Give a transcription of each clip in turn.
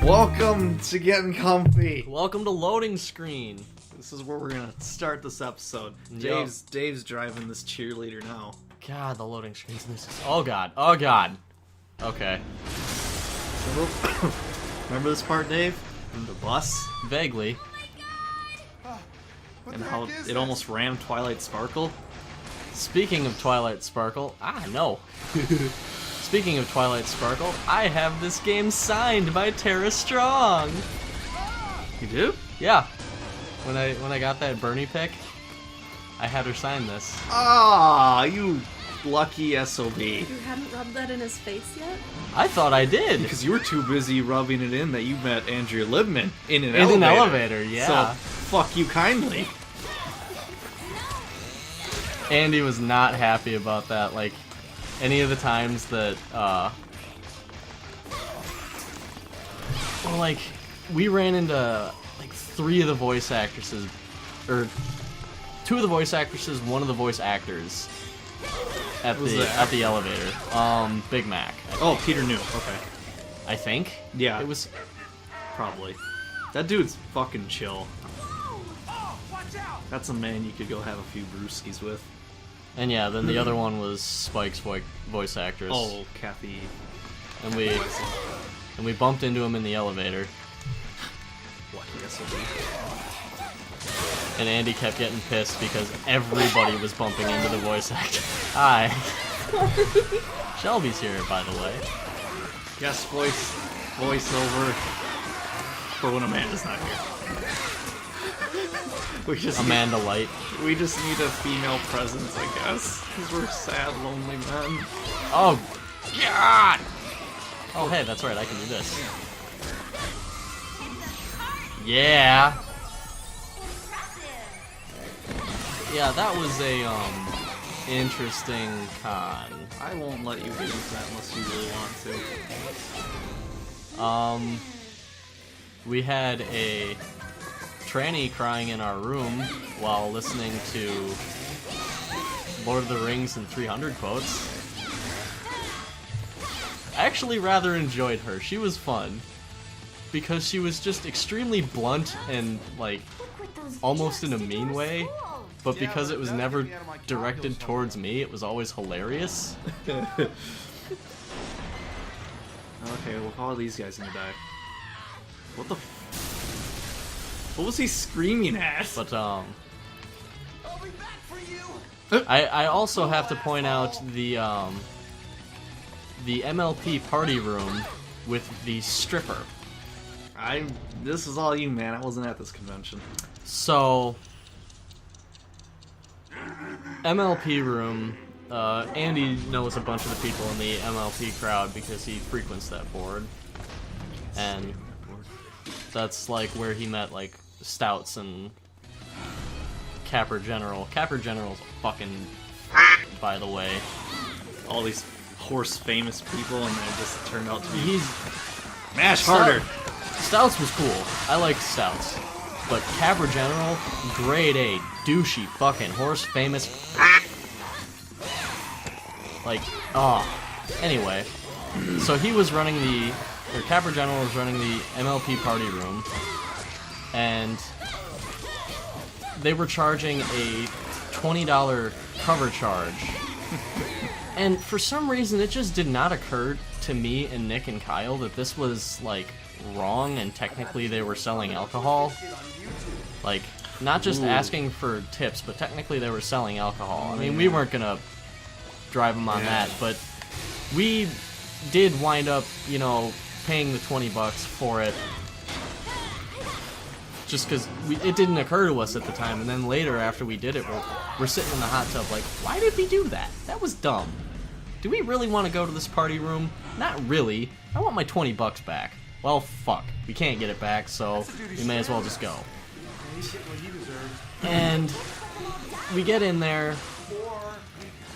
Welcome to Getting Comfy. Welcome to Loading Screen. This is where we're gonna start this episode. Yep. Dave's driving this cheerleader now. God, the loading screen's this. Oh god. Oh god. Okay. Remember this part, Dave? The bus? Vaguely. And how it almost rammed Twilight Sparkle? Speaking of Twilight Sparkle, no. Speaking of Twilight Sparkle, I have this game signed by Tara Strong. You do? Yeah. When I got that Bernie pick, I had her sign this. Ah, you lucky SOB. You hadn't rubbed that in his face yet? I thought I did. Because you were too busy rubbing it in that you met Andrea Libman in an elevator, yeah. So, fuck you kindly. Andy was not happy about that. Like, any of the times that, well, like, we ran into, like, 3 of the voice actresses, or 2 of the voice actresses, 1 of the voice actors at the elevator. Big Mac. Oh, Peter New. Okay. I think. Yeah. It was probably. That dude's fucking chill. That's a man you could go have a few brewskis with. And yeah, then the other one was Spike's voice actress. Oh, Kathy. And we bumped into him in the elevator. Lucky SOB. And Andy kept getting pissed because everybody was bumping into the voice actor. Hi. Shelby's here, by the way. Yes, voiceover for when Amanda's not here. Amanda Light. We just need a female presence, I guess, because we're sad, lonely men. Oh, God! Oh, hey, that's right, I can do this. Yeah! Yeah, that was a, interesting con. I won't let you get into that unless you really want to. We had a tranny crying in our room while listening to Lord of the Rings and 300 quotes. I actually rather enjoyed her. She was fun because she was just extremely blunt and, like, almost in a mean way, but because it was never directed towards me, it was always hilarious. Okay, well, how are these guys gonna die? What the what was he screaming at? But, I also have to point out the MLP party room with the stripper. This is all you, man. I wasn't at this convention. So, MLP room, Andy knows a bunch of the people in the MLP crowd because he frequents that board. And that's, like, where he met, like, Stouts and Capper General. Capper General's fucking, by the way. All these Horsefamous people, and they just turned out to be... He's... Mash harder! Stouts was cool. I liked Stouts. But Capper General, grade A, douchey, fucking Horsefamous. Like, Anyway, so he was running Capper General was running the MLP party room, and they were charging a $20 cover charge. And for some reason, it just did not occur to me and Nick and Kyle that this was, like, wrong, and technically they were selling alcohol. Like, not just asking for tips, but technically they were selling alcohol. I mean, we weren't gonna drive them on that, but we did wind up, you know, paying the $20 for it. Just because it didn't occur to us at the time, and then later after we did it, we're sitting in the hot tub like, why did we do that? That was dumb. Do we really want to go to this party room? Not really. I want my $20 back. Well, fuck. We can't get it back, so we may as well just go. And we get in there,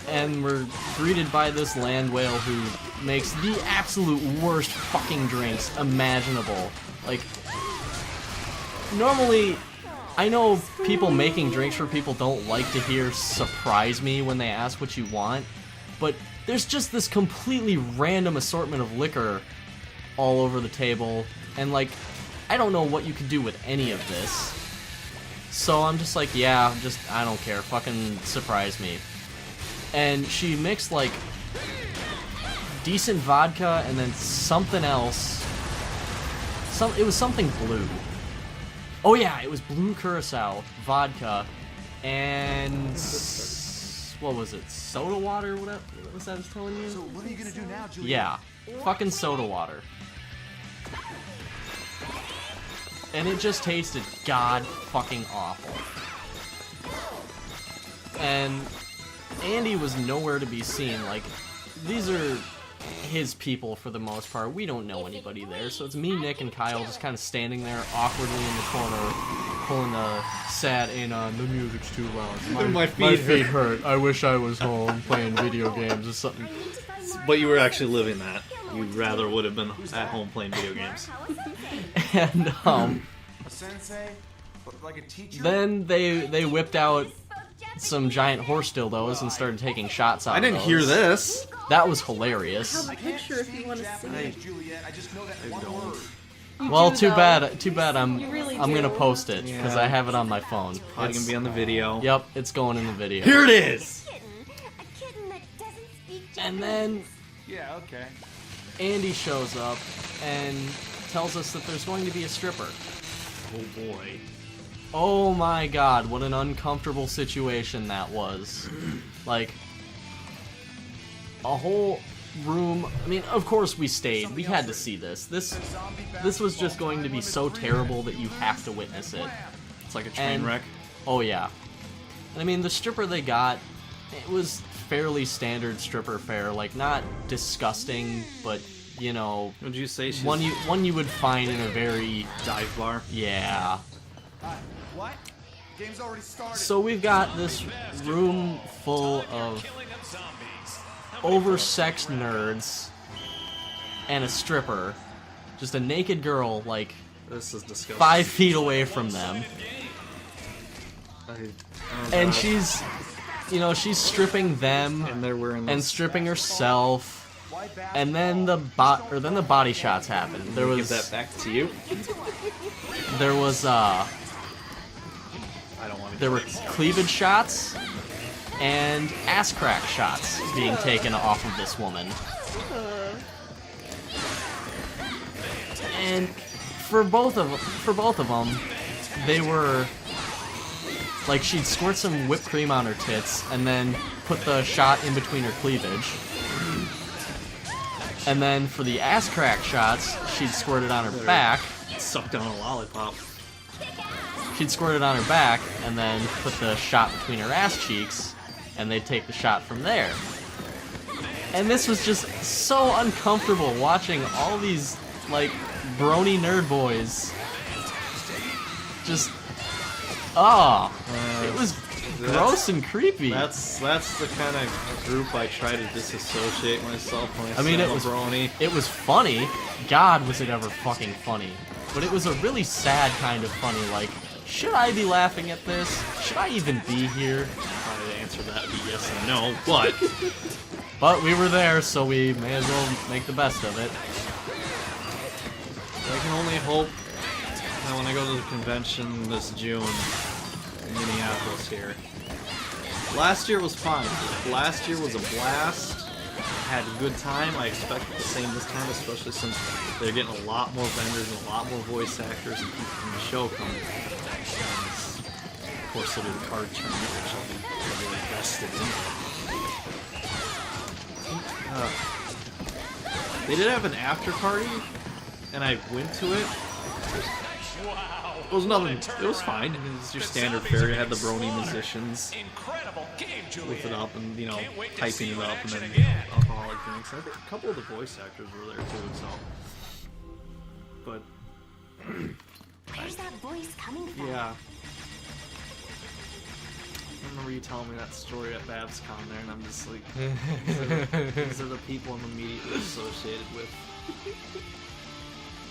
and we're greeted by this land whale who makes the absolute worst fucking drinks imaginable. Like, normally, I know people making drinks for people don't like to hear surprise me when they ask what you want, but there's just this completely random assortment of liquor all over the table. And, like, I don't know what you could do with any of this. So I'm just like, yeah, I don't care. Fucking surprise me. And she mixed, like, decent vodka and then something else. It was something blue. Oh yeah, it was blue curacao, vodka, and what was it? Soda water? What was that I was telling you? So what are you gonna do now, Julia? Yeah, fucking soda water. And it just tasted god fucking awful. And Andy was nowhere to be seen. Like, these are his people for the most part. We don't know anybody there, so it's me, Nick, and Kyle just kind of standing there awkwardly in the corner, pulling a sad in on the music's too loud. My feet hurt. I wish I was home playing video games or something. But you were actually living that. You'd rather would have been at home playing video games. And A sensei? Like a teacher? then they whipped out some giant horse dildos and started taking shots out I of didn't those. hear this. That was I hilarious. have a picture if you want to see it. Juliet. I just know that I one don't. word. Well, do, too though. bad. Too bad. I'm You really gonna do. post it because Yeah. I have it on my phone. Probably gonna be on the video. Yep, it's going in the video. Here it is! A kitten that doesn't speak And then Yeah, okay. Andy shows up and tells us that there's going to be a stripper. Oh boy. Oh my god, what an uncomfortable situation that was. Like, a whole room. I mean, of course we stayed. We had to see this. This was just going to be so terrible that you have to witness it. It's like a train And- wreck. Oh yeah. And I mean, the stripper they got, it was fairly standard stripper fare. Like, not disgusting, but, you know, Would you say she's one you would find in a very, dive bar? yeah. What? Game's already started. So we've got this room full of oversexed nerds and a stripper. Just a naked girl, like, This is disgusting. 5 feet away from them. And she's, you know, she's stripping them and they're wearing and those. stripping herself. And then the body shots happened. There Give was that back to you. there was I don't want to. there were cleavage shots and ass crack shots being taken off of this woman. And for both of them, they were like, she'd squirt some whipped cream on her tits and then put the shot in between her cleavage. And then for the ass crack shots, she'd squirt it on her back. Suck down a lollipop. She'd squirt it on her back and then put the shot between her ass cheeks, and they'd take the shot from there. And this was just so uncomfortable watching all these, like, brony nerd boys. Just, it was gross and creepy. That's the kind of group I try to disassociate myself when I mean, see it was brony. It was funny. God, was it ever fucking funny. But it was a really sad kind of funny, like, should I be laughing at this? Should I even be here? Probably the answer to that would be yes and no, but But we were there, so we may as well make the best of it. I can only hope that when I go to the convention this June in Minneapolis here. Last year was fun. Last year was a blast. Had a good time. I expect the same this time, especially since they're getting a lot more vendors and a lot more voice actors and people from the show coming. And of course, there'll be the card tournament, which I'll be really invested in. They did have an after party, and I went to it. It was nothing. It was fine. I mean, it's your standard fare. You had the brony musicians with it up and, you know, hyping it up, and then, you know, alcoholic drinks. I think a couple of the voice actors were there too, so. But Where's that voice coming from? yeah, I remember you telling me that story at Babscon there, and I'm just like, these are the people I'm immediately associated with.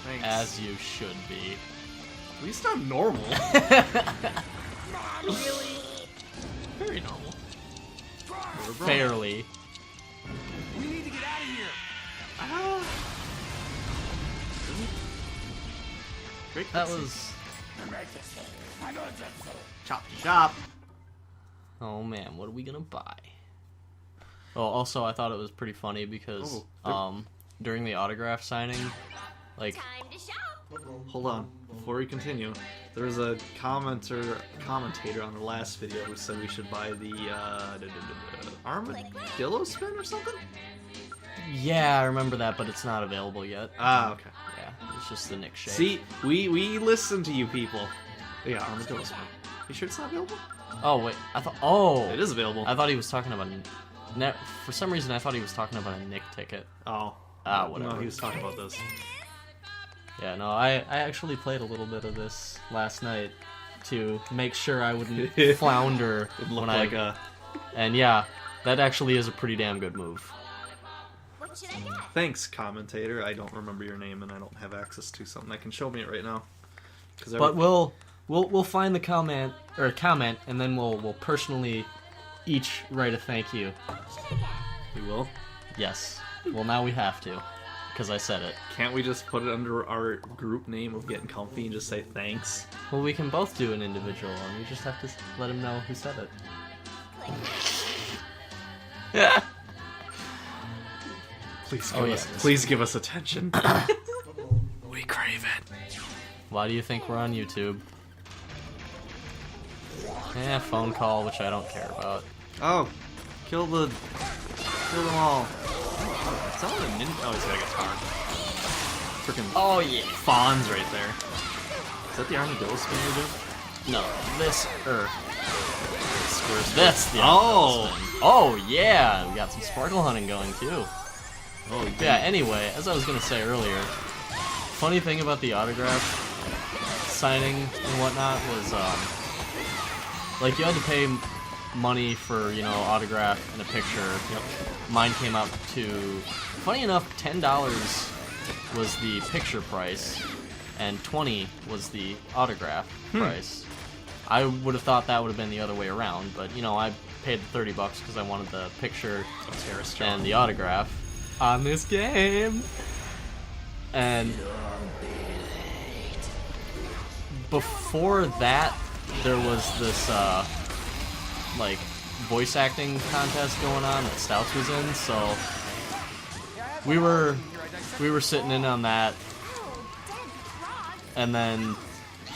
Thanks. As you should be. At least I'm normal. Really? Very normal. Fairly. We need to get out of here. Great. That was. Chop shop. Oh man, what are we gonna buy? Oh, also I thought it was pretty funny because during the autograph signing, like Time to shop. Hold on. Before we continue, there was a commentator on the last video who said we should buy the armadillo spin or something. yeah, I remember that, but it's not available yet. Ah, okay. Yeah, it's just the Nick shape. See, we listen to you people. Yeah, armadillo spin. You sure it's not available? Oh wait, I thought. Oh, It is available. I thought he was talking about. For some reason, I thought he was talking about a Nick ticket. Oh. Whatever. No, he was talking about this. Yeah, no, I actually played a little bit of this last night to make sure I wouldn't flounder It looked when like I. And yeah, that actually is a pretty damn good move. What should I get? Thanks, commentator. I don't remember your name, and I don't have access to something that can show me it right now. But we'll find the comment, and then we'll personally each write a thank you. What should I get? We will. Yes. Well, now we have to, because I said it. Can't we just put it under our group name of Getting Comfy and just say thanks? Well, we can both do an individual one. We just have to let him know who said it. Yeah. Please give us attention. We crave it. Why do you think we're on YouTube? Phone call, which I don't care about. Oh, kill them all. Is that a ninja? Oh, he's got a guitar. Freaking yeah. fawns right there. Is that the armadillo spin you're doing? No, this Square. That's the Oh! spin. Oh yeah, we got some sparkle hunting going too. Oh, Yeah. Anyway, as I was gonna say earlier, funny thing about the autograph signing and whatnot was like you had to pay money for autograph and a picture. Yep. Mine came up to, funny enough, $10 was the picture price, and $20 was the autograph price. I would have thought that would have been the other way around, but I paid the $30 because I wanted the picture and the autograph on this game. And before that, there was this like voice acting contest going on that Stouts was in, so we were sitting in on that, and then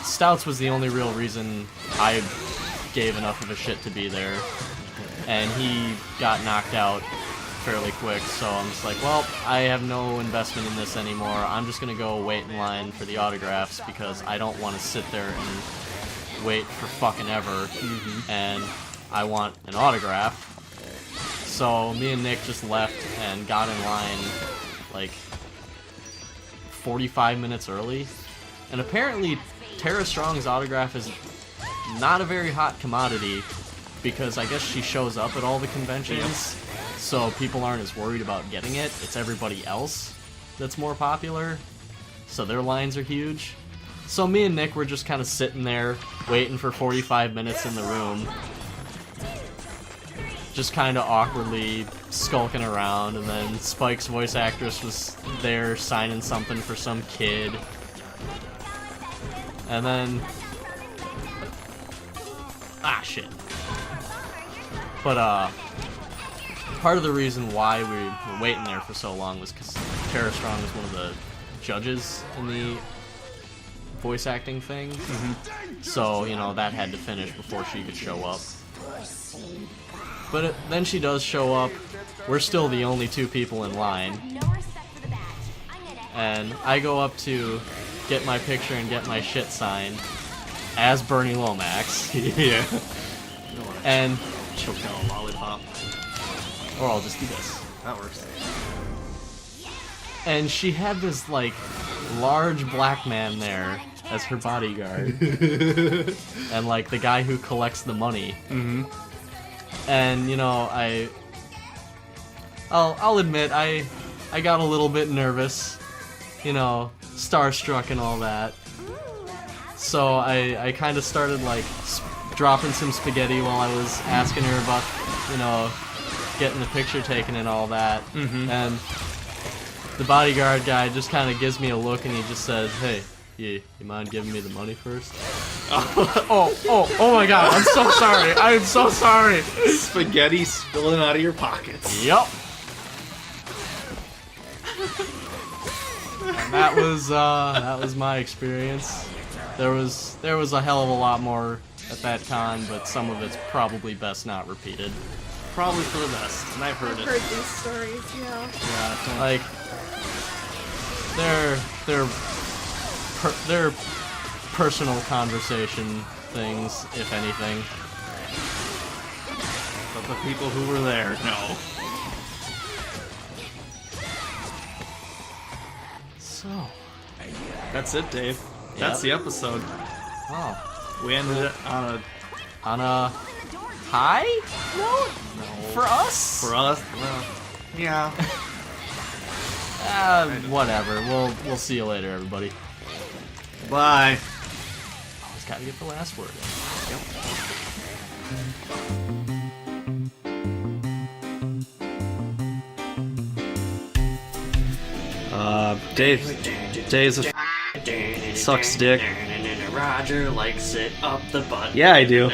Stouts was the only real reason I gave enough of a shit to be there, and he got knocked out fairly quick, so I'm just like, well, I have no investment in this anymore. I'm just gonna go wait in line for the autographs because I don't want to sit there and wait for fucking ever, and I want an autograph. So me and Nick just left and got in line like 45 minutes early, and apparently Tara Strong's autograph is not a very hot commodity because I guess she shows up at all the conventions, so people aren't as worried about getting it. It's everybody else that's more popular, so their lines are huge. So me and Nick were just kind of sitting there waiting for 45 minutes in the room, just kind of awkwardly skulking around, and then Spike's voice actress was there signing something for some kid. And then... shit. But, part of the reason why we were waiting there for so long was because Tara Strong was one of the judges in the voice acting thing. So, that had to finish before she could show up. But then she does show up. We're still the only two people in line. No respect for the badge. I'm gonna And I go up to get my picture and get my shit signed as Bernie Lomax. Yeah. And... Choke down a lollipop. Or I'll just do this. That works. And she had this, large black man there as her bodyguard. And, the guy who collects the money. And, I'll admit, I got a little bit nervous. Starstruck and all that. So I kind of started, dropping some spaghetti while I was asking her about, getting the picture taken and all that. And the bodyguard guy just kind of gives me a look and he just says, "Hey, You mind giving me the money first? Oh my god, I'm so sorry. I'm so sorry. Spaghetti spilling out of your pockets. Yep. And that was my experience. There was a hell of a lot more at that con, but some of it's probably best not repeated. Probably for the best, and I've heard I've it. heard these stories, yeah. Yeah, Like they're personal conversation things, if anything. but the people who were there, no. So, That's it, Dave. That's the episode. oh, We ended it on on a high note for us. for us. Well, yeah. Whatever. We'll see you later, everybody. Bye. Always gotta get the last word in. Dave's a sucks dick. Roger likes it up the butt. Yeah, I do.